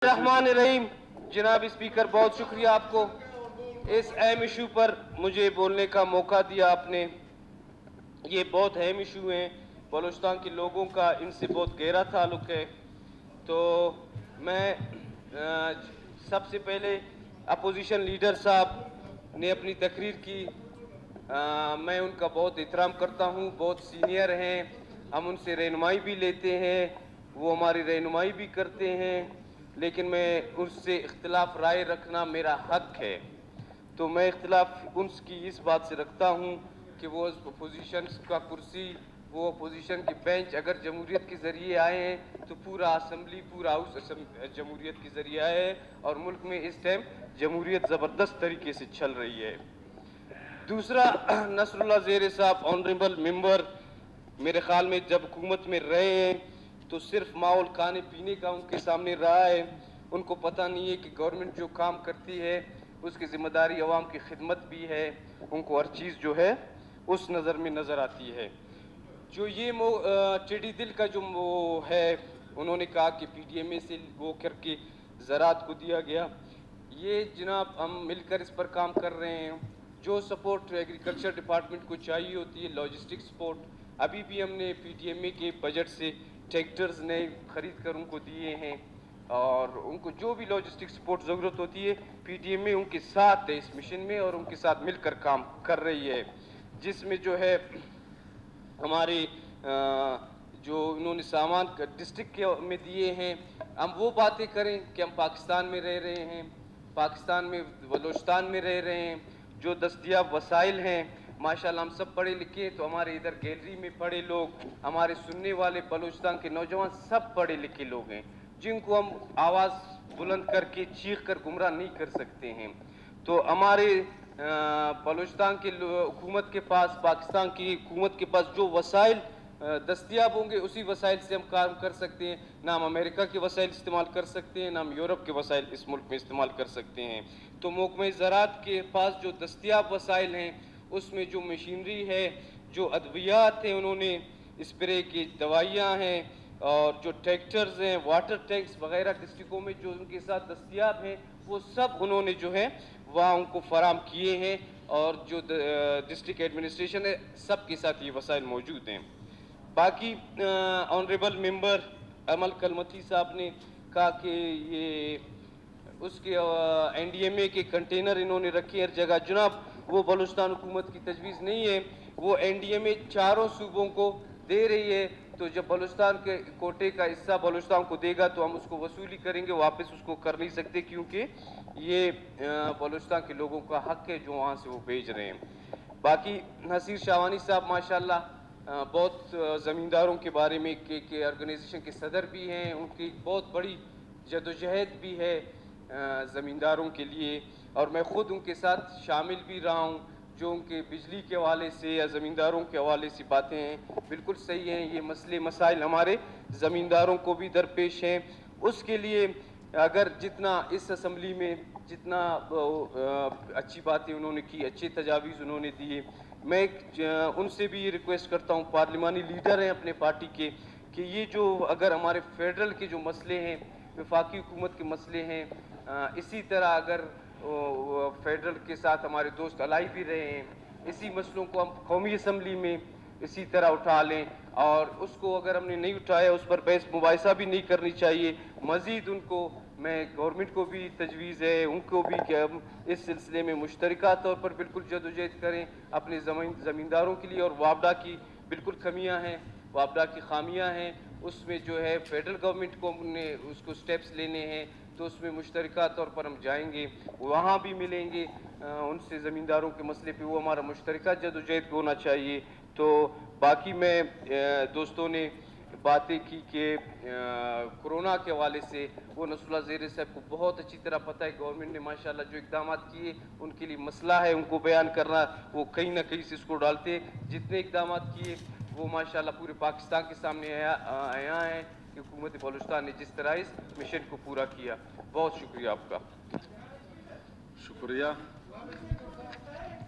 रहमान रहीम। जनाब स्पीकर, बहुत शुक्रिया आपको इस अहम इशू पर मुझे बोलने का मौका दिया आपने। ये बहुत अहम इशू है, बलूचिस्तान के लोगों का इनसे बहुत गहरा ताल्लुक़ है। तो मैं सबसे पहले अपोजिशन लीडर साहब ने अपनी तकरीर की, मैं उनका बहुत एहतराम करता हूँ, बहुत सीनियर हैं, हम उनसे रहनुमाई भी लेते हैं, वो हमारी रहनुमाई भी करते हैं, लेकिन मैं उससे इख्तिलाफ राय रखना मेरा हक है। तो मैं इख्तिलाफ उनकी इस बात से रखता हूँ कि वो अपोजिशन का कुर्सी, वो अपोजिशन के बेंच अगर जमहूरियत के ज़रिए आए हैं तो पूरा असम्बली, पूरा हाउस जमहूरियत के ज़रिए आए है और मुल्क में इस टाइम जमहूरियत ज़बरदस्त तरीके से चल रही है। दूसरा, नसरुल्लाह ज़ेरे साहब ऑनरेबल मेंबर मेरे ख्याल में जब हुकूमत में रहे हैं तो सिर्फ माहौल खाने पीने का उनके सामने रहा है। उनको पता नहीं है कि गवर्नमेंट जो काम करती है उसकी ज़िम्मेदारी अवाम की खिदमत भी है। उनको हर चीज़ जो है उस नज़र में नज़र आती है। जो ये टेढ़ी दिल का जो वो है, उन्होंने कहा कि PDMA से वो करके ज़राअत को दिया गया। ये जनाब हम मिलकर इस पर काम कर रहे हैं। जो सपोर्ट एग्रीकल्चर डिपार्टमेंट को चाहिए होती है, लॉजिस्टिक सपोर्ट, अभी भी हमने PDMA के बजट से ट्रैक्टर्स नए ख़रीद कर उनको दिए हैं और उनको जो भी लॉजिस्टिक सपोर्ट ज़रूरत होती है PDMA उनके साथ है इस मिशन में और उनके साथ मिलकर काम कर रही है। जिसमें जो है हमारे जो उन्होंने सामान डिस्ट्रिक्ट के में दिए हैं, हम वो बातें करें कि हम पाकिस्तान में रह रहे हैं, पाकिस्तान में बलूचिस्तान में रह रहे हैं। जो दस्तयाब वसाइल हैं, माशाल्लाह हम सब पढ़े लिखे हैं, तो हमारे इधर गैलरी में पढ़े लोग, हमारे सुनने वाले बलूचिस्तान के नौजवान सब पढ़े लिखे लोग हैं, जिनको हम आवाज़ बुलंद करके चीख कर गुमराह नहीं कर सकते हैं। तो हमारे बलूचिस्तान के हुकूमत के पास, पाकिस्तान की हुकूमत के पास जो वसाइल दस्तयाब होंगे उसी वसाइल से हम काम कर सकते हैं। ना हम अमेरिका के वसाइल इस्तेमाल कर सकते हैं, ना हम यूरोप के वसाइल इस मुल्क में इस्तेमाल कर सकते हैं। तो महकमा ज़राअत के पास जो दस्तयाब वसाइल हैं उसमें जो मशीनरी है, जो अद्वियात हैं, उन्होंने स्प्रे की दवाइयाँ हैं और जो ट्रैक्टर्स हैं, वाटर टैंक्स वगैरह डिस्ट्रिक्टों में जो उनके साथ दस्तयाब हैं वो सब उन्होंने जो है वहाँ उनको फराम किए हैं और जो डिस्ट्रिक्ट एडमिनिस्ट्रेशन है सब के साथ ये वसाइल मौजूद हैं। बाकी ऑनरेबल मेंबर अमल कलमती साहब ने कहा कि ये उसके NDMA के कंटेनर इन्होंने रखे हर जगह। जनाब, वो बलूचिस्तान हुकूमत की तजवीज़ नहीं है, वो NDMA चारों सूबों को दे रही है। तो जब बलूचिस्तान के कोटे का हिस्सा बलूचिस्तान को देगा तो हम उसको वसूली करेंगे, वापस उसको कर नहीं सकते, क्योंकि ये बलूचिस्तान के लोगों का हक है जो वहाँ से वो भेज रहे हैं। बाकी नसीर शाहवानी साहब माशाल्लाह बहुत ज़मींदारों के बारे में के ऑर्गेनाइजेशन के सदर भी हैं, उनकी बहुत बड़ी जदोजहद भी है ज़मींदारों के लिए, और मैं ख़ुद उनके साथ शामिल भी रहा हूँ। जो उनके बिजली के हवाले से या ज़मींदारों के हवाले से बातें हैं बिल्कुल सही हैं। ये मसले मसाइल हमारे ज़मींदारों को भी दरपेश हैं। उसके लिए अगर जितना इस असम्बली में जितना अच्छी बातें उन्होंने की, अच्छे तजावीज़ उन्होंने दिए, मैं उनसे भी ये रिक्वेस्ट करता हूँ, पार्लिमानी लीडर हैं अपने पार्टी के, कि ये जो अगर हमारे फेडरल के जो मसले हैं, वफाकी हुकूमत के मसले हैं, इसी तरह अगर फेडरल के साथ हमारे दोस्त अलाई भी रहे हैं, इसी मसलों को हम कौमी असम्बली में इसी तरह उठा लें, और उसको अगर हमने नहीं उठाया उस पर बहस मुबाहिसा भी नहीं करनी चाहिए। मज़ीद उनको, मैं गवर्नमेंट को भी तजवीज़ है उनको भी कि हम इस सिलसिले में मुश्तरका तौर पर बिल्कुल जदोजहद करें अपने ज़मींदारों के लिए। और वापडा की बिल्कुल कमियाँ हैं, वापडा की खामियाँ हैं, उसमें जो है फेडरल गवर्नमेंट को हमने उसको स्टेप्स लेने हैं, तो उसमें मुश्तरका तौर पर हम जाएंगे, वहाँ भी मिलेंगे उनसे ज़मींदारों के मसले पे, वो हमारा मुश्तरका जदोजहद होना चाहिए। तो बाकी मैं दोस्तों ने बातें की कि कोरोना के हवाले से, वो नसरुल्लाह ज़ेरे साहब को बहुत अच्छी तरह पता है, गवर्नमेंट ने माशाल्लाह जो इक़दाम किए उनके लिए मसला है, उनको बयान करना, वो कहीं ना कहीं से इसको डालते। जितने इक़दाम किए वो माशाल्लाह पूरे पाकिस्तान के सामने आया है कि हुकूमत बलूचिस्तान ने जिस तरह इस मिशन को पूरा किया। बहुत शुक्रिया आपका। शुक्रिया।